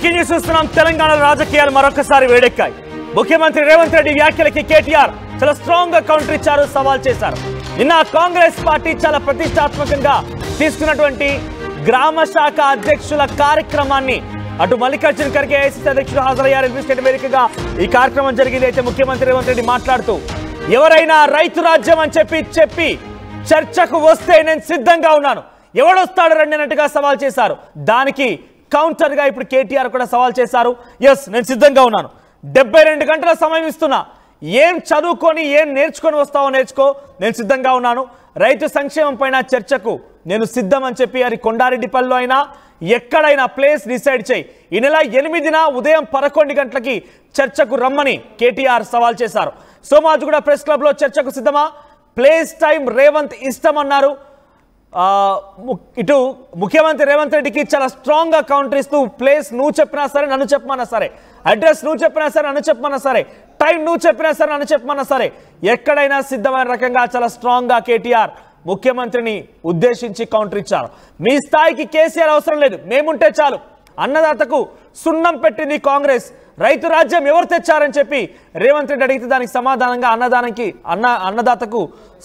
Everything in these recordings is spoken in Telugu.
బ్రేకింగ్ న్యూస్ చూస్తున్నాం. తెలంగాణ రాజకీయాలు మరొకసారి వేడెక్కాయి. ముఖ్యమంత్రి రేవంత్ రెడ్డి వ్యాఖ్యలకి కేటీఆర్ చాలా స్ట్రాంగ్ గా కౌంటర్ ఇచ్చారు, సవాల్ చేశారు. నిన్న కాంగ్రెస్ పార్టీ చాలా ప్రతిష్టాత్మకంగా తీసుకున్నటువంటి గ్రామ శాఖ అధ్యక్షుల కార్యక్రమాన్ని అటు మల్లికార్జున ఖర్గే ఏఐసీసీ అధ్యక్షుడు హాజరయ్యారు. ఎల్బీ స్టేడియం వేదికగా ఈ కార్యక్రమం జరిగింది. అయితే ముఖ్యమంత్రి రేవంత్ రెడ్డి మాట్లాడుతూ ఎవరైనా రైతు రాజ్యం అని చెప్పి చర్చకు వస్తే నేను సిద్ధంగా ఉన్నాను, ఎవడొస్తాడు రండి అన్నట్టుగా సవాల్ చేశారు. దానికి కౌంటర్ గా ఇప్పుడు కేటీఆర్ కూడా సవాల్ చేశారు. ఎస్, నేను సిద్ధంగా ఉన్నాను, 72 గంటల సమయం ఇస్తున్నా, ఏం చదువుకొని ఏం నేర్చుకొని వస్తావో నేర్చుకో, నేను సిద్ధంగా ఉన్నాను. రైతు సంక్షేమం పైన చర్చకు నేను సిద్ధం అని చెప్పి అది కొండారెడ్డిపల్లిలో అయినా ఎక్కడైనా ప్లేస్ డిసైడ్ చేయి, ఈ నెల 8న ఉదయం 11 గంటలకి చర్చకు రమ్మని కేటీఆర్ సవాల్ చేశారు. సోమాజిగూడ ప్రెస్ క్లబ్ లో చర్చకు సిద్ధమా, ప్లేస్ టైం రేవంత్ ఇష్టమన్నారు. ఇటు ముఖ్యమంత్రి రేవంత్ రెడ్డికి చాలా స్ట్రాంగ్ గా కౌంటర్ ఇస్తూ ప్లేస్ నువ్వు చెప్పినా సరే నన్ను చెప్పమన్నా సరే, అడ్రస్ నువ్వు చెప్పినా సరే నన్ను చెప్పమన్నా సరే, టైం నువ్వు చెప్పినా సరే నన్ను చెప్పమన్నా సరే, ఎక్కడైనా సిద్ధమైన రకంగా చాలా స్ట్రాంగ్ గా కేటీఆర్ ముఖ్యమంత్రిని ఉద్దేశించి కౌంటర్ ఇచ్చారు. మీ స్థాయికి కేసీఆర్ అవసరం లేదు, మేముంటే చాలు, అన్నదాతకు సున్నం పెట్టింది కాంగ్రెస్, రైతు రాజ్యం ఎవరు తెచ్చారని చెప్పి రేవంత్ రెడ్డి అడిగితే దానికి సమాధానంగా అన్నదాతకు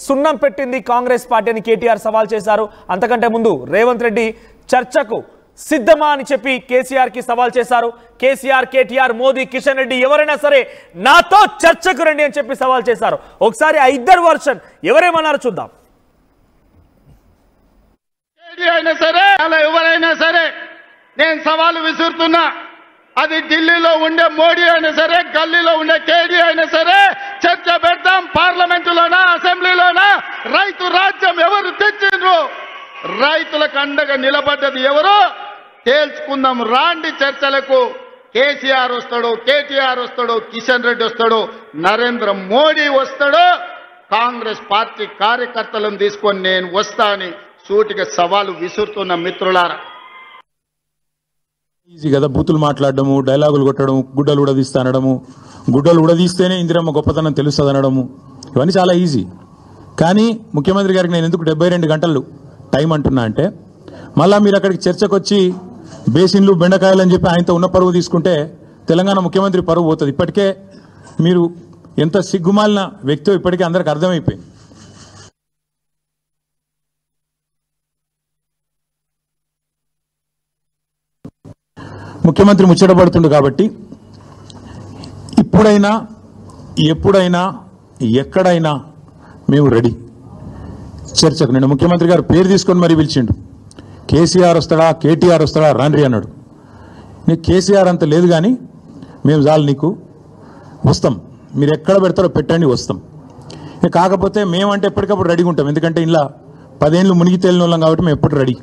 సున్నం పెట్టింది కాంగ్రెస్ పార్టీ అని కేటీఆర్ సవాల్ చేశారు. అంతకంటే ముందు రేవంత్ రెడ్డి చర్చకు సిద్ధమా అని చెప్పి కేసీఆర్ కి సవాల్ చేశారు. కేసీఆర్, కేటీఆర్, మోదీ, కిషన్ రెడ్డి ఎవరైనా సరే నాతో చర్చకు రండి అని చెప్పి సవాల్ చేశారు. ఒకసారి ఆ ఇద్దరు వర్షన్ ఎవరేమన్నారో చూద్దాం. అయినా సరే అలా ఎవరైనా సరే నేను సవాలు విసురుతున్నా, అది ఢిల్లీలో ఉండే మోడీ అయినా సరే, గల్లీలో ఉండే కేడీ అయినా సరే, చర్చ పెడతాం. పార్లమెంటులోనా, అసెంబ్లీలోనా, రైతు రాజ్యం ఎవరు తెచ్చిండ్రు, రైతులకు అండగా నిలబడ్డది ఎవరు తేల్చుకుందాం. రాండి చర్చలకు. కేసీఆర్ వస్తాడు, కేటీఆర్ వస్తాడు, కిషన్ రెడ్డి వస్తాడు, నరేంద్ర మోడీ వస్తాడు, కాంగ్రెస్ పార్టీ కార్యకర్తలను తీసుకొని నేను వస్తా అని సూటిగా సవాలు విసురుతున్న మిత్రులారా. ఈజీ కదా బూతులు మాట్లాడడము, డైలాగులు కొట్టడం, గుడ్డలు ఉడదీస్తా అనడము, గుడ్డలు ఉడదీస్తేనే ఇందిరమ్మ గొప్పతనం తెలుస్తుంది అనడము, ఇవన్నీ చాలా ఈజీ. కానీ ముఖ్యమంత్రి గారికి నేను ఎందుకు 72 గంటలు టైం అంటున్నా అంటే, మళ్ళీ మీరు అక్కడికి చర్చకు వచ్చి బేసిన్లు బెండకాయలు అని చెప్పి ఆయనతో ఉన్న పరువు తీసుకుంటే తెలంగాణ ముఖ్యమంత్రి పరువు పోతుంది. ఇప్పటికే మీరు ఎంత సిగ్గుమాలిన వ్యక్తో ఇప్పటికే అందరికి అర్థమైపోయింది. ముఖ్యమంత్రి ముచ్చటపడుతుండు కాబట్టి ఇప్పుడైనా ఎప్పుడైనా ఎక్కడైనా మేము రెడీ చర్చకు. నేను ముఖ్యమంత్రి గారు పేరు తీసుకొని మరీ పిలిచిండు. కేసీఆర్ వస్తాడా, కేటీఆర్ వస్తాడా, రండి అన్నాడు. నీకు కేసీఆర్ అంత లేదు కానీ మేము చాలు నీకు, వస్తాం, మీరు ఎక్కడ పెడతారో పెట్టండి, వస్తాం. కాకపోతే మేమంటే ఎప్పటికప్పుడు రెడీగా ఉంటాం, ఎందుకంటే ఇలా 10 ఏళ్ళు మునిగి తేలిన వాళ్ళం కాబట్టి మేము ఎప్పుడు రెడీ.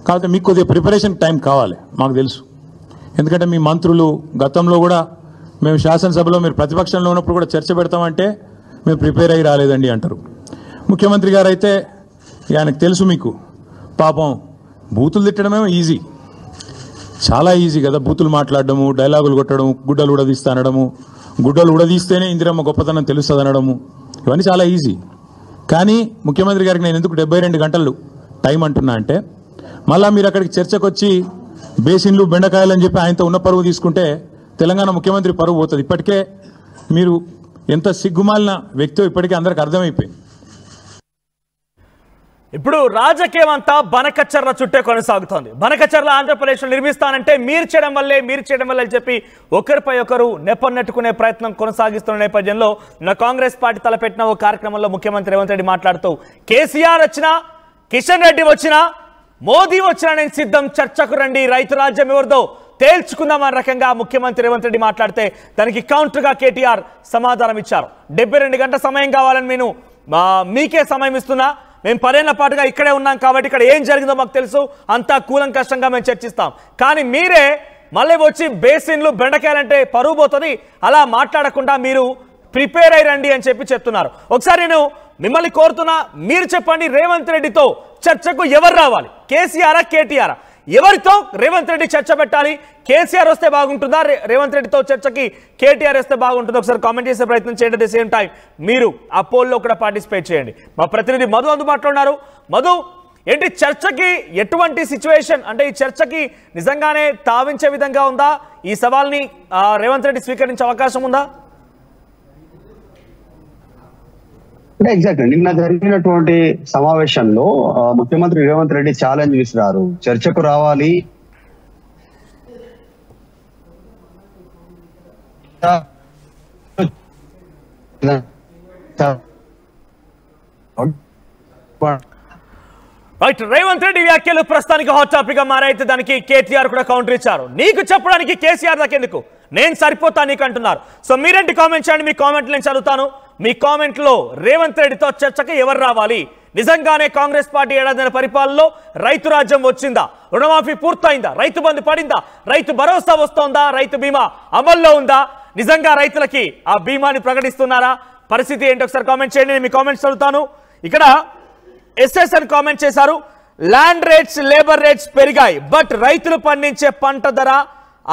కాకపోతే మీకు కొద్దిగా ప్రిపరేషన్ టైం కావాలి, మాకు తెలుసు. ఎందుకంటే మీ మంత్రులు గతంలో కూడా మేము శాసనసభలో మీరు ప్రతిపక్షంలో ఉన్నప్పుడు కూడా చర్చ పెడతామంటే మేము ప్రిపేర్ అయ్యి రాలేదండి అంటారు. ముఖ్యమంత్రి గారు అయితే ఆయనకు తెలుసు, మీకు పాపం బూతులు తిట్టడమేమో ఈజీ, చాలా ఈజీ కదా బూతులు మాట్లాడడము, డైలాగులు కొట్టడం, గుడ్డలు ఉడదీస్తా అనడము, గుడ్డలు ఉడదీస్తేనే ఇందిరమ్మ గొప్పతనం తెలుస్తుంది అనడము, ఇవన్నీ చాలా ఈజీ. కానీ ముఖ్యమంత్రి గారికి నేను ఎందుకు 72 గంటలు టైం అంటున్నా అంటే, మళ్ళీ మీరు అక్కడికి చర్చకు వచ్చి బేసిన్లు బెండకాయలు అని చెప్పి ఆయనతో ఉన్న పరువు తీసుకుంటే తెలంగాణ ముఖ్యమంత్రి పరువు పోతుంది. ఇప్పటికే మీరు ఎంత సిగ్గుమాలిన వ్యక్తో ఇప్పటికే అందరికి అర్థమైపోయింది. ఇప్పుడు రాజకీయం అంతా బనకచర్ల చుట్టే కొనసాగుతోంది. బనకచర్ల ఆంధ్రప్రదేశ్లో నిర్మిస్తానంటే మీరు చేయడం వల్లే అని చెప్పి ఒకరిపై ఒకరు నెట్టుకునే ప్రయత్నం కొనసాగిస్తున్న నేపథ్యంలో కాంగ్రెస్ పార్టీ తలపెట్టిన ఓ కార్యక్రమంలో ముఖ్యమంత్రి రేవంత్ రెడ్డి మాట్లాడుతూ కేసీఆర్ వచ్చినా, కిషన్ రెడ్డి వచ్చినా, మోదీ వచ్చినా నేను సిద్ధం, చర్చకు రండి, రైతు రాజ్యం ఎవరిదో తేల్చుకుందాం అన్న రకంగా ముఖ్యమంత్రి రేవంత్ రెడ్డి మాట్లాడితే దానికి కౌంటర్గా కేటీఆర్ సమాధానం ఇచ్చారు. 72 గంటల సమయం కావాలని నేను మీకే సమయం ఇస్తున్నా, మేము 10 ఏళ్ల పాటుగా ఇక్కడే ఉన్నాం కాబట్టి ఇక్కడ ఏం జరిగిందో మాకు తెలుసు, అంతా కూలంకషంగా మేము చర్చిస్తాం. కానీ మీరే మళ్ళీ వచ్చి బేసిన్లు బెండకాయలంటే పరువు పోతుంది, అలా మాట్లాడకుండా మీరు ప్రిపేర్ అయ్యి రండి అని చెప్పి చెప్తున్నారు. ఒకసారి నేను మిమ్మల్ని కోరుతున్నా, మీరు చెప్పండి, రేవంత్ రెడ్డితో చర్చకు ఎవరు రావాలి, కేసీఆర్, కేటీఆర్, ఎవరితో రేవంత్ రెడ్డి చర్చ పెట్టాలి? కేసీఆర్ వస్తే బాగుంటుందా, రేవంత్ రెడ్డితో చర్చకి కేటీఆర్ వస్తే బాగుంటుందా? ఒకసారి కామెంట్ చేసే ప్రయత్నం చేయండి. అట్ ది సేమ్ టైం మీరు ఆ పోల్లో కూడా పార్టిసిపేట్ చేయండి. మా ప్రతినిధి మధు అందుబాటులో ఉన్నారు. మధు, ఏంటి చర్చకి ఎటువంటి సిచ్యువేషన్, అంటే ఈ చర్చకి నిజంగానే తావించే విధంగా ఉందా? ఈ సవాల్ని రేవంత్ రెడ్డి స్వీకరించే అవకాశం ఉందా? అంటే ఎగ్జాక్ట్ నిన్న జరిగినటువంటి సమావేశంలో ముఖ్యమంత్రి రేవంత్ రెడ్డి ఛాలెంజ్ విసిరారు, చర్చకు రావాలి, రైట్. రేవంత్ రెడ్డి వ్యాఖ్యలు ప్రస్తుతానికి హాట్ టాపిక్ గా మారైతే దానికి కేటీఆర్ కూడా కౌంటర్ ఇచ్చారు. నీకు చెప్పడానికి కేసీఆర్ దాకెందుకు, నేను సరిపోతా నీకు అంటున్నారు. సో మీరేంటి కామెంట్ చేయండి, మీ కామెంట్లు నేను చదువుతాను. మీ కామెంట్లో రేవంత్ రెడ్డితో చర్చకు ఎవరు రావాలి? నిజంగానే కాంగ్రెస్ పార్టీ ఏడాది పరిపాలనలో రైతు రాజ్యం వచ్చిందా? రుణమాఫీ పూర్తయిందా? రైతు బంధు పడిందా? రైతు భరోసా వస్తోందా? రైతు బీమా అమల్లో ఉందా? నిజంగా రైతులకి ఆ బీమాని ప్రకటిస్తున్నారా? పరిస్థితి ఏంటి ఒకసారి కామెంట్ చేయండి, నేను మీ కామెంట్స్ చదువుతాను. ఇక్కడ ఎస్ఎస్ఎన్ కామెంట్ చేశారు, ల్యాండ్ రేట్స్ లేబర్ రేట్స్ పెరిగాయి, బట్ రైతులు పండించే పంట ధర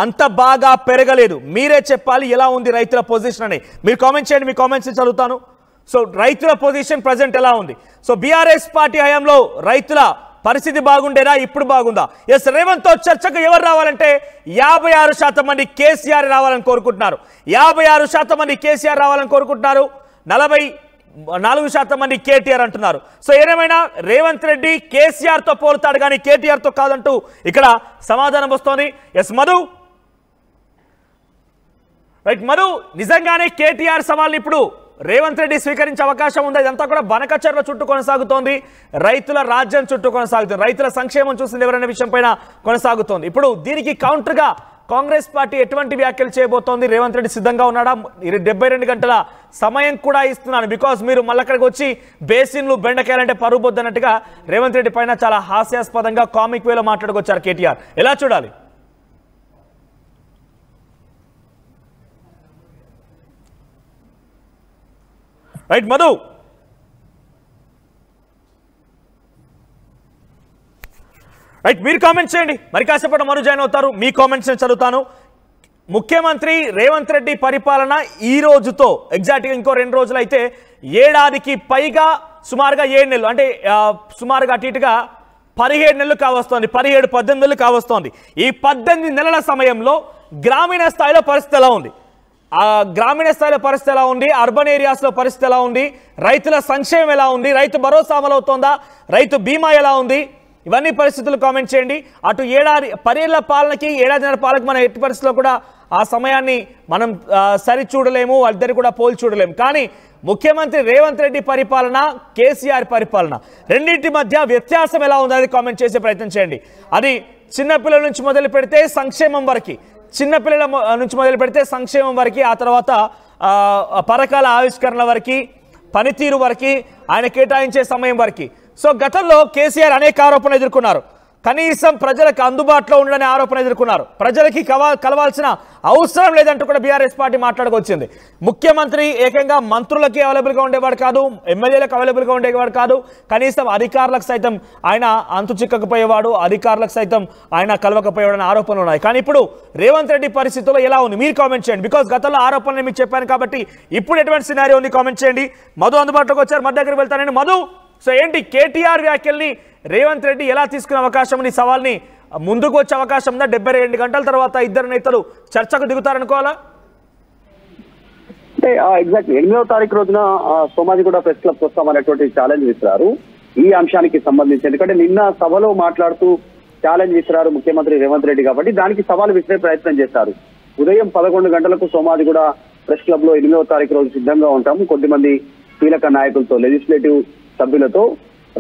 అంత బాగా పెరగలేదు. మీరే చెప్పాలి ఎలా ఉంది రైతుల పొజిషన్ అని. మీరు కామెంట్ చేయండి, మీ కామెంట్స్ చదువుతాను. సో రైతుల పొజిషన్ ప్రజెంట్ ఎలా ఉంది? సో బీఆర్ఎస్ పార్టీ హయాంలో రైతుల పరిస్థితి బాగుండేనా, ఇప్పుడు బాగుందా? ఎస్, రేవంత్ తో చర్చకు ఎవరు రావాలంటే 56% మంది కేసీఆర్ రావాలని కోరుకుంటున్నారు. 56% మంది కేసీఆర్ రావాలని కోరుకుంటున్నారు. 44% మంది కేటీఆర్ అంటున్నారు. సో ఏదేమైనా రేవంత్ రెడ్డి కేసీఆర్ తో పోలుతాడు కానీ కేటీఆర్ తో కాదంటూ ఇక్కడ సమాధానం వస్తోంది. ఎస్ మధు, రైట్ మధు, నిజంగానే కేటీఆర్ సవాల్ని ఇప్పుడు రేవంత్ రెడ్డి స్వీకరించే అవకాశం ఉంది. ఇదంతా కూడా బనకచర్ల చుట్టూ కొనసాగుతోంది, రైతుల రాజ్యం చుట్టూ కొనసాగుతుంది, రైతుల సంక్షేమం చూసింది ఎవరనే విషయం పైన కొనసాగుతోంది. ఇప్పుడు దీనికి కౌంటర్ గా కాంగ్రెస్ పార్టీ ఎటువంటి వ్యాఖ్యలు చేయబోతోంది? రేవంత్ రెడ్డి సిద్ధంగా ఉన్నాడా? 72 గంటల సమయం కూడా ఇస్తున్నాను, బికాస్ మీరు మళ్ళీ అక్కడికి వచ్చి బేసిన్లు బెండకాయలంటే పరుగు పొద్దన్నట్టుగా రేవంత్ రెడ్డి పైన చాలా హాస్యాస్పదంగా కామిక్ వేలో మాట్లాడుకొచ్చారు కేటీఆర్. ఎలా చూడాలి? రైట్ మధు, రైట్ మీరు కామెంట్ చేయండి, మరి కాసేపటి మరో జాయిన్ అవుతారు. మీ కామెంట్స్ నేను చదువుతాను. ముఖ్యమంత్రి రేవంత్ రెడ్డి పరిపాలన ఈ రోజుతో ఎగ్జాక్ట్గా ఇంకో 2 రోజులు అయితే ఏడాదికి పైగా సుమారుగా 7 నెలలు, అంటే సుమారుగా అటు ఇటుగా 17 నెలలు కావస్తోంది, 17-18 నెలలు కావస్తోంది. ఈ 18 నెలల సమయంలో గ్రామీణ స్థాయిలో పరిస్థితి ఎలా ఉంది? గ్రామీణ స్థాయిలో పరిస్థితి ఎలా ఉంది? అర్బన్ ఏరియాస్లో పరిస్థితి ఎలా ఉంది? రైతుల సంక్షేమం ఎలా ఉంది? రైతు భరోసా అమలవుతోందా? రైతు బీమా ఎలా ఉంది? ఇవన్నీ పరిస్థితులు కామెంట్ చేయండి. అటు 10 ఏళ్ల పాలనకి 7.5 పాలనకి మనం ఎట్టి పరిస్థితుల్లో కూడా ఆ సమయాన్ని మనం సరి చూడలేము, వాళ్ళిద్దరు కూడా పోల్చి చూడలేము. కానీ ముఖ్యమంత్రి రేవంత్ రెడ్డి పరిపాలన, కేసీఆర్ పరిపాలన రెండింటి మధ్య వ్యత్యాసం ఎలా ఉందనేది కామెంట్ చేసే ప్రయత్నం చేయండి. అది చిన్నపిల్లల నుంచి మొదలు పెడితే సంక్షేమం వరకు, చిన్నపిల్లల నుంచి మొదలు పెడితే సంక్షేమం వరకు, ఆ తర్వాత పథకాల ఆవిష్కరణ వరకు, పనితీరు వరకు, ఆయన కేటాయించే సమయం వరకు. సో గతంలో కేసీఆర్ అనేక ఆరోపణలు ఎదుర్కొన్నారు. కనీసం ప్రజలకు అందుబాటులో ఉండని ఆరోపణ ఎదుర్కొన్నారు. ప్రజలకి కలవాల్సిన అవసరం లేదంటూ కూడా బీఆర్ఎస్ పార్టీ మాట్లాడుకొచ్చింది. ముఖ్యమంత్రి ఏకంగా మంత్రులకి అవైలబుల్గా ఉండేవాడు కాదు, ఎమ్మెల్యేలకు అవైలబుల్గా ఉండేవాడు కాదు, కనీసం అధికారులకు సైతం ఆయన అంతు చిక్కకపోయేవాడు, అధికారులకు సైతం ఆయన కలవకపోయేవాడు అనే ఆరోపణలు ఉన్నాయి. కానీ ఇప్పుడు రేవంత్ రెడ్డి పరిస్థితుల్లో ఎలా ఉంది మీరు కామెంట్ చేయండి. బికాస్ గతంలో ఆరోపణలు మీకు చెప్పాను కాబట్టి ఇప్పుడు ఎటువంటి సినారియో ఉంది కామెంట్ చేయండి. మధు అందుబాటులోకి వచ్చారు, మధ్య దగ్గరికి వెళ్తానండి. మధు, సో ఏంటి కేటీఆర్ వ్యాఖ్యల్ని రేవంత్ రెడ్డి ఎలా తీసుకునే అవకాశం ఉంది? సవాల్ని ముందుకు వచ్చే అవకాశం ఉందా? 72 గంటల తర్వాత ఇద్దరు నేతలు చర్చకు దిగుతారనుకోవాలా? అంటే ఎగ్జాక్ట్ 8వ తారీఖు రోజున సోమాజిగూడ ప్రెస్ క్లబ్ వస్తామనేటువంటి ఛాలెంజ్ విసిరారు ఈ అంశానికి సంబంధించి. ఎందుకంటే నిన్న సభలో మాట్లాడుతూ ఛాలెంజ్ విసిరారు ముఖ్యమంత్రి రేవంత్ రెడ్డి, కాబట్టి దానికి సవాల్ విసిరే ప్రయత్నం చేశారు. ఉదయం 11 గంటలకు సోమాజిగూడ ప్రెస్ క్లబ్ లో 8వ తారీఖు రోజు సిద్ధంగా ఉంటాము. కొద్దిమంది కీలక నాయకులతో, లెజిస్లేటివ్ సభ్యులతో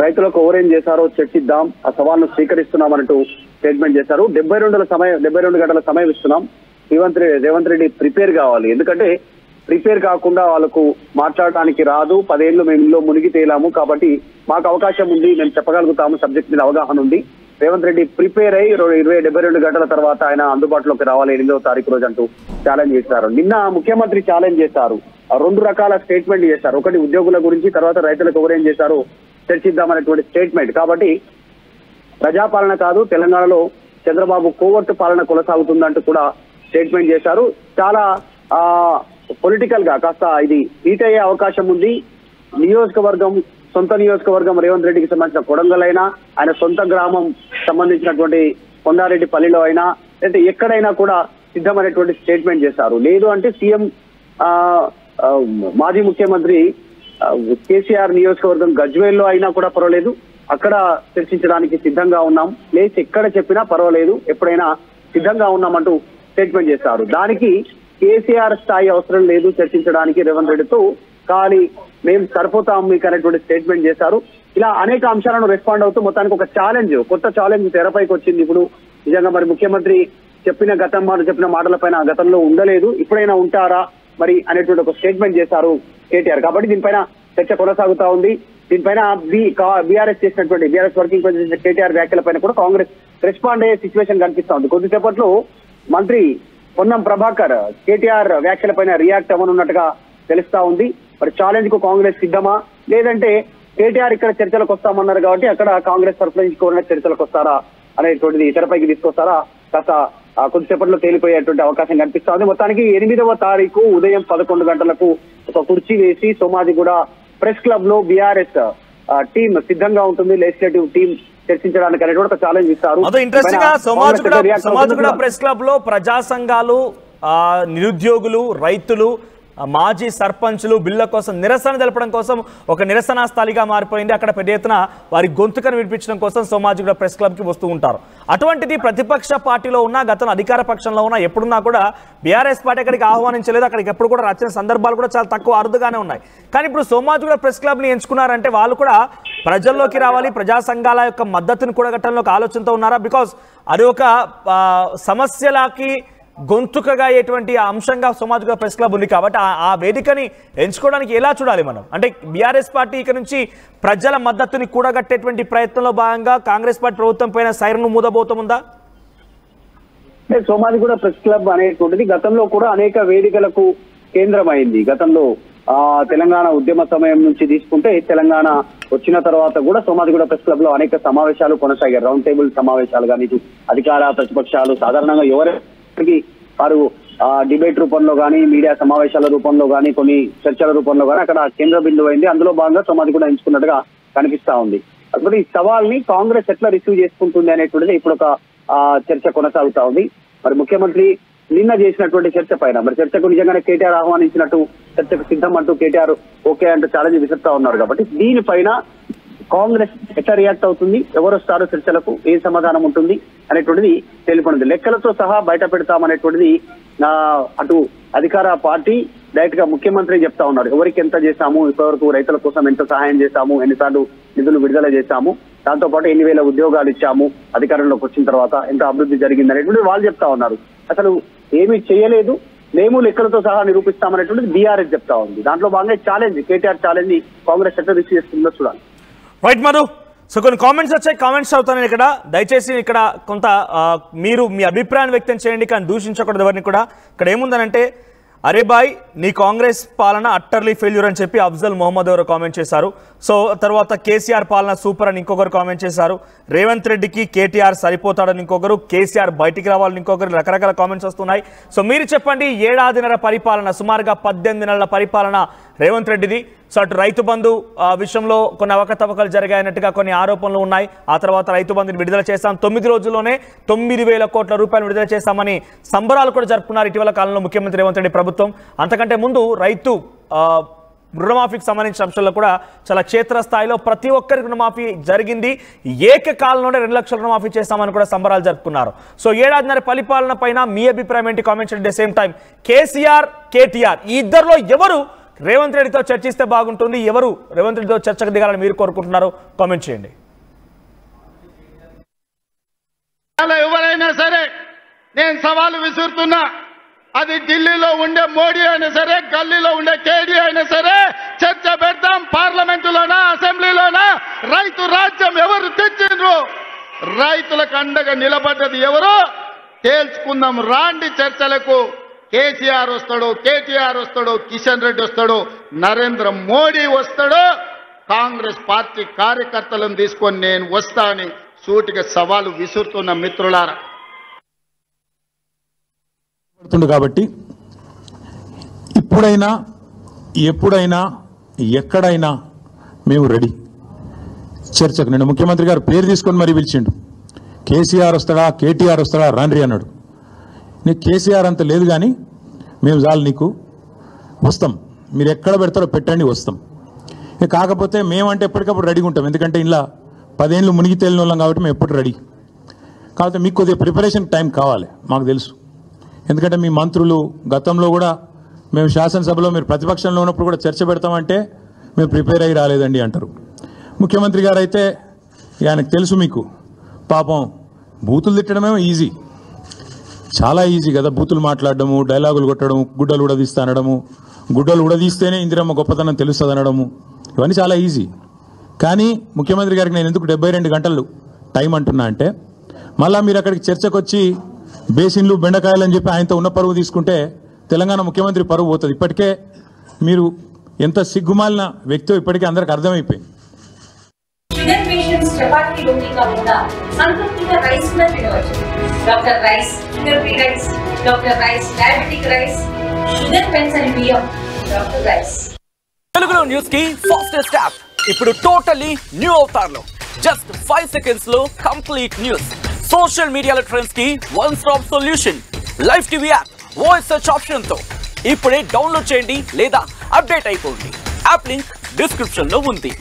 రైతులకు ఎవరేం చేశారో చర్చిద్దాం, ఆ సవాల్ను స్వీకరిస్తున్నామంటూ స్టేట్మెంట్ చేశారు. 72 గంటల సమయం ఇస్తున్నాం. రేవంత్ రెడ్డి ప్రిపేర్ కావాలి, ఎందుకంటే ప్రిపేర్ కాకుండా వాళ్ళకు మాట్లాడడానికి రాదు. 10 ఏళ్ళు మేము ఇందులో మునిగి తేలాము, కాబట్టి మాకు అవకాశం ఉంది, మేము చెప్పగలుగుతాము, సబ్జెక్ట్ మీద అవగాహన ఉంది. రేవంత్ రెడ్డి ప్రిపేర్ అయ్యి 72 గంటల తర్వాత ఆయన అందుబాటులోకి రావాలి 8వ తారీఖు రోజు అంటూ ఛాలెంజ్ చేశారు. నిన్న ముఖ్యమంత్రి ఛాలెంజ్ చేశారు, 2 రకాల స్టేట్మెంట్ చేశారు. ఒకటి ఉద్యోగుల గురించి, తర్వాత రైతులకు ఎవరేం చేశారో చర్చిద్దామనేటువంటి స్టేట్మెంట్. కాబట్టి ప్రజాపాలన కాదు, తెలంగాణలో చంద్రబాబు కోవర్టు పాలన కొనసాగుతుందంటూ కూడా స్టేట్మెంట్ చేశారు. చాలా పొలిటికల్ గా కాస్త ఇది హీట్ అయ్యే అవకాశం ఉంది. నియోజకవర్గం సొంత నియోజకవర్గం రేవంత్ రెడ్డికి సంబంధించిన కొడంగల్ అయినా, ఆయన సొంత గ్రామం సంబంధించినటువంటి కొండారెడ్డిపల్లిలో అయినా, లేదా ఎక్కడైనా కూడా సిద్ధమైనటువంటి స్టేట్మెంట్ చేశారు. లేదు అంటే సీఎం మాజీ ముఖ్యమంత్రి కేసీఆర్ నియోజకవర్గం గజ్వేల్లో అయినా కూడా పర్వాలేదు, అక్కడ చర్చించడానికి సిద్ధంగా ఉన్నాం, లేచి ఎక్కడ చెప్పినా పర్వాలేదు, ఎప్పుడైనా సిద్ధంగా ఉన్నామంటూ స్టేట్మెంట్ చేశారు. దానికి కేసీఆర్ స్థాయి అవసరం లేదు చర్చించడానికి రేవంత్ రెడ్డితో, కానీ మేము సరిపోతాం మీకు అనేటువంటి స్టేట్మెంట్ చేశారు. ఇలా అనేక అంశాలను రెస్పాండ్ అవుతూ మొత్తానికి ఒక ఛాలెంజ్, కొత్త ఛాలెంజ్ తెరపైకి వచ్చింది. ఇప్పుడు నిజంగా మరి ముఖ్యమంత్రి చెప్పిన మాటలపైన గతంలో ఉండలేదు, ఇప్పుడైనా ఉంటారా మరి అనేటువంటి ఒక స్టేట్మెంట్ చేశారు కేటీఆర్. కాబట్టి దీనిపైన చర్చ కొనసాగుతా ఉంది. దీనిపైన బీఆర్ఎస్ వర్కింగ్ ప్రెసిడెంట్ కేటీఆర్ వ్యాఖ్యలపైన కూడా కాంగ్రెస్ రెస్పాండ్ అయ్యే సిచ్యువేషన్ కనిపిస్తా ఉంది. కొద్దిసేపట్లో మంత్రి పొన్నం ప్రభాకర్ కేటీఆర్ వ్యాఖ్యలపైన రియాక్ట్ అవ్వనున్నట్టుగా తెలుస్తా ఉంది. మరి ఛాలెంజ్ కు కాంగ్రెస్ సిద్ధమా, లేదంటే కేటీఆర్ ఇక్కడ చర్చలకు వస్తామన్నారు కాబట్టి అక్కడ కాంగ్రెస్ తరఫున నుంచి కోరిన చర్చలకు వస్తారా అనేటువంటిది తెరపైకి తీసుకొస్తారా, కాస్త కొద్దిసేపట్లో తేలిపోయేటువంటి అవకాశం కనిపిస్తా ఉంది. మొత్తానికి 8వ తారీఖు ఉదయం 11 గంటలకు ఒక కుర్చీ వేసి సోమాజిగూడ ప్రెస్ క్లబ్ లో బీఆర్ఎస్ టీం సిద్ధంగా ఉంటుంది, లెజిస్లేటివ్ టీం చర్చించడానికి అనేటువంటి ఒక ఛాలెంజ్ ఇస్తారు. ఇంట్రెస్టింగ్ గా సోమాజిగూడ ప్రెస్ క్లబ్ లో ప్రజా సంఘాలు, నిరుద్యోగులు, రైతులు, మాజీ సర్పంచులు బిల్ల కోసం నిరసన తెలపడం కోసం ఒక నిరసన స్థలిగా మారిపోయింది. అక్కడ పెద్ద ఎత్తున వారి గొంతుకను వినిపించడం కోసం సోమాజిగూడ ప్రెస్ క్లబ్ కి వస్తూ ఉంటారు. అటువంటిది ప్రతిపక్ష పార్టీలో ఉన్న, గతంలో అధికార పక్షంలో ఉన్న ఎప్పుడున్నా కూడా బీఆర్ఎస్ పార్టీ అక్కడికి ఆహ్వానించలేదు. అక్కడికి ఎప్పుడు కూడా వచ్చిన సందర్భాలు కూడా చాలా తక్కువ, అరుదుగానే ఉన్నాయి. కానీ ఇప్పుడు సోమాజిగూడ ప్రెస్ క్లబ్ ని ఎంచుకున్నారంటే వాళ్ళు కూడా ప్రజల్లోకి రావాలి, ప్రజా సంఘాల యొక్క మద్దతును కూడగట్టడంలో ఆలోచనతో ఉన్నారా? బికాస్ అది ఒక సమస్యలకి గొంతుకగా అయ్యేటువంటి అంశంగా సోమాజిగూడ ప్రెస్ క్లబ్ ఉంది కాబట్టి ఆ వేదికని ఎంచుకోవడానికి ఎలా చూడాలి మనం? అంటే బీఆర్ఎస్ పార్టీ ఇక నుంచి ప్రజల మద్దతుని కూడగట్టేటువంటి ప్రయత్నంలో భాగంగా కాంగ్రెస్ పార్టీ ప్రభుత్వం పైన సైరను మూదబోతుందా? సోమాజిగూడ ప్రెస్ క్లబ్ అనేటువంటిది గతంలో కూడా అనేక వేదికలకు కేంద్రమైంది. గతంలో తెలంగాణ ఉద్యమ సమయం నుంచి తీసుకుంటే తెలంగాణ వచ్చిన తర్వాత కూడా సోమాజిగూడ ప్రెస్ క్లబ్ లో అనేక సమావేశాలు కొనసాగారు. రౌండ్ టేబుల్ సమావేశాలు కానీ, అధికార ప్రతిపక్షాలు సాధారణంగా వారు డిబేట్ రూపంలో కానీ, మీడియా సమావేశాల రూపంలో కానీ, కొన్ని చర్చల రూపంలో కానీ అక్కడ కేంద్ర బిందువు అయింది. అందులో భాగంగా సోమాజిగూడ ఎంచుకున్నట్టుగా కనిపిస్తా ఉంది. అప్పుడు ఈ సవాల్ని కాంగ్రెస్ ఎట్లా రిసీవ్ చేసుకుంటుంది అనేటువంటిది ఇప్పుడు ఒక చర్చ కొనసాగుతా ఉంది. మరి ముఖ్యమంత్రి నిన్న చేసినటువంటి చర్చ పైన, మరి చర్చకు నిజంగానే కేటీఆర్ ఆహ్వానించినట్టు చర్చకు సిద్ధం అంటూ కేటీఆర్ ఓకే అంటూ ఛాలెంజ్ విసురుతా ఉన్నారు. కాబట్టి దీనిపైన కాంగ్రెస్ ఎట్లా రియాక్ట్ అవుతుంది, ఎవరు వస్తారు చర్చలకు, ఏ సమాధానం ఉంటుంది అనేటువంటిది తెలిపనుంది. లెక్కలతో సహా బయట పెడతామనేటువంటిది అటు అధికార పార్టీ డైరెక్ట్ గా ముఖ్యమంత్రి చెప్తా ఉన్నారు. ఎవరికి ఎంత చేశాము, ఇప్పటివరకు రైతుల కోసం ఎంత సహాయం చేశాము, ఎన్నిసార్లు నిధులు విడుదల చేశాము, దాంతో పాటు 8,000 ఉద్యోగాలు ఇచ్చాము, అధికారంలోకి వచ్చిన తర్వాత ఎంత అభివృద్ధి జరిగింది అనేటువంటి వాళ్ళు చెప్తా ఉన్నారు. అసలు ఏమీ చేయలేదు, మేము లెక్కలతో సహా నిరూపిస్తామనేటువంటిది బీఆర్ఎస్ చెప్తా ఉంది. దాంట్లో భాగంగా ఛాలెంజ్, కేటీఆర్ ఛాలెంజ్ ని కాంగ్రెస్ ఎట్లా రిసీవ్ చేస్తుందో చూడాలి. రైట్ మధు, సో కొన్ని కామెంట్స్ వచ్చాయి, కామెంట్స్ అవుతాను ఇక్కడ. దయచేసి ఇక్కడ కొంత మీరు మీ అభిప్రాయాన్ని వ్యక్తం చేయండి, కానీ దూషించకూడదు ఎవరిని కూడా. ఇక్కడ ఏముందనంటే, అరే బాయ్ నీ కాంగ్రెస్ పాలన అట్టర్లీ ఫెయిల్యూర్ అని చెప్పి అఫ్జల్ మొహమ్మద్ ఎవరు కామెంట్ చేశారు. సో తర్వాత కేసీఆర్ పాలన సూపర్ అని ఇంకొకరు కామెంట్ చేశారు. రేవంత్ రెడ్డికి కేటీఆర్ సరిపోతాడని ఇంకొకరు, కేసీఆర్ బయటికి రావాలని ఇంకొకరు, రకరకాల కామెంట్స్ వస్తున్నాయి. సో మీరు చెప్పండి, 7 నెలల పరిపాలన, సుమారుగా 18 నెలల పరిపాలన రేవంత్ రెడ్డిది. సో అటు రైతు బంధు విషయంలో కొన్ని అవకతవకలు జరిగాయన్నట్టుగా కొన్ని ఆరోపణలు ఉన్నాయి. ఆ తర్వాత రైతు బంధుని విడుదల చేస్తాం, 9 రోజుల్లోనే 9,000 కోట్ల రూపాయలు విడుదల చేస్తామని సంబరాలు కూడా జరుపుకున్నారు ఇటీవల కాలంలో ముఖ్యమంత్రి రేవంత్ రెడ్డి ప్రభుత్వం. అంతకంటే ముందు రైతు రుణమాఫీకి సంబంధించిన అంశాల్లో కూడా చాలా క్షేత్రస్థాయిలో ప్రతి ఒక్కరికి రుణమాఫీ జరిగింది. ఏకకాలంలోనే 2 లక్షల రుణమాఫీ చేస్తామని కూడా సంబరాలు జరుపుకున్నారు. సో 7 పరిపాలన పైన మీ అభిప్రాయం ఏంటి? Comments at the same time, KCR KTR ఈ ఇద్దరిలో ఎవరు రేవంత్ రెడ్డితో చర్చిస్తే బాగుంటుంది, ఎవరు రేవంత్ రెడ్డితో చర్చకు దిగాలని మీరు కోరుకుంటున్నారు? కామెంట్ చేయండి. ఎవరైనా సరే నేను సవాలు విసురుతున్నా, అది ఢిల్లీలో ఉండే మోడీ అయినా సరే, గల్లీలో ఉండే కేడీ అయినా సరే, చర్చ పెడతాం. పార్లమెంటులోనా, అసెంబ్లీలోనా, రైతు రాజ్యం ఎవరు తెచ్చిండ్రు, రైతులకు అండగా నిలబడ్డది ఎవరు తేల్చుకుందాం. రాండి చర్చలకు. కేసీఆర్ వస్తాడు, కేటీఆర్ వస్తాడు, కిషన్ రెడ్డి వస్తాడు, నరేంద్ర మోడీ వస్తాడు, కాంగ్రెస్ పార్టీ కార్యకర్తలను తీసుకొని నేను వస్తా అని సూటిగా సవాలు విసురుతున్న మిత్రులారా. కాబట్టి ఇప్పుడైనా ఎప్పుడైనా ఎక్కడైనా మేము రెడీ. చర్చకు నిన్న ముఖ్యమంత్రి గారు పేరు తీసుకొని మరీ పిలిచిండు. కేసీఆర్ వస్తాడా, కేటీఆర్ వస్తాడా, రాన్రి అన్నాడు. నీకు కేసీఆర్ అంత లేదు కానీ మేము చాలు నీకు వస్తాం, మీరు ఎక్కడ పెడతారో పెట్టండి వస్తాం. కాకపోతే మేమంటే ఎప్పటికప్పుడు రెడీగా ఉంటాం, ఎందుకంటే ఇలా 10 ఏళ్ళు మునిగి తేలిన వాళ్ళం కాబట్టి మేము ఎప్పుడు రెడీ. కాకపోతే మీకు కొద్దిగా ప్రిపరేషన్ టైం కావాలి, మాకు తెలుసు. ఎందుకంటే మీ మంత్రులు గతంలో కూడా మేము శాసనసభలో మీరు ప్రతిపక్షంలో ఉన్నప్పుడు కూడా చర్చ పెడతామంటే మేము ప్రిపేర్ అయ్యి రాలేదండి అంటారు. ముఖ్యమంత్రి గారు అయితే ఆయనకు తెలుసు, మీకు పాపం బూతులు తిట్టడమేమో ఈజీ, చాలా ఈజీ కదా. బూతులు మాట్లాడడము, డైలాగులు కొట్టడము, గుడ్డలు ఉడదీస్తా అనడము, గుడ్డలు ఉడదీస్తేనే ఇందిరమ్మ గొప్పతనం తెలుస్తుంది అనడము, ఇవన్నీ చాలా ఈజీ. కానీ ముఖ్యమంత్రి గారికి నేను ఎందుకు 72 గంటలు టైం అంటున్నా అంటే, మళ్ళీ మీరు అక్కడికి చర్చకు వచ్చి బేసిన్లు బెండకాయలు అని చెప్పి ఆయనతో ఉన్న పరువు తీసుకుంటే తెలంగాణ ముఖ్యమంత్రి పరువు పోతుంది. ఇప్పటికే మీరు ఎంత సిగ్గుమాలిన వ్యక్తో ఇప్పటికే అందరికి అర్థమైపోయింది. షుగర్ పేషెంట్స్ చపాతీ రోటీ కాకుండా సంతృప్తిగా రైస్ కూడా తినవచ్చు. Doctor rice, sugar free rice, doctor rice, diabetic rice, sugar pension బియ్యం, డాక్టర్ రైస్. తెలుగులో న్యూస్ కి ఫాస్టెస్ట్ యాప్ ఇప్పుడు టోటల్లీ న్యూ అవతార్ లో జస్ట్ 5 seconds లో కంప్లీట్ న్యూస్. సోషల్ మీడియాలో ట్రెండ్స్ కి one stop solution. Live TV app voice search option తో ఇప్పుడే డౌన్లోడ్ చేయండి లేదా అప్డేట్ అయిపోండి. యాప్ లింక్ డిస్క్రిప్షన్ లో ఉంది.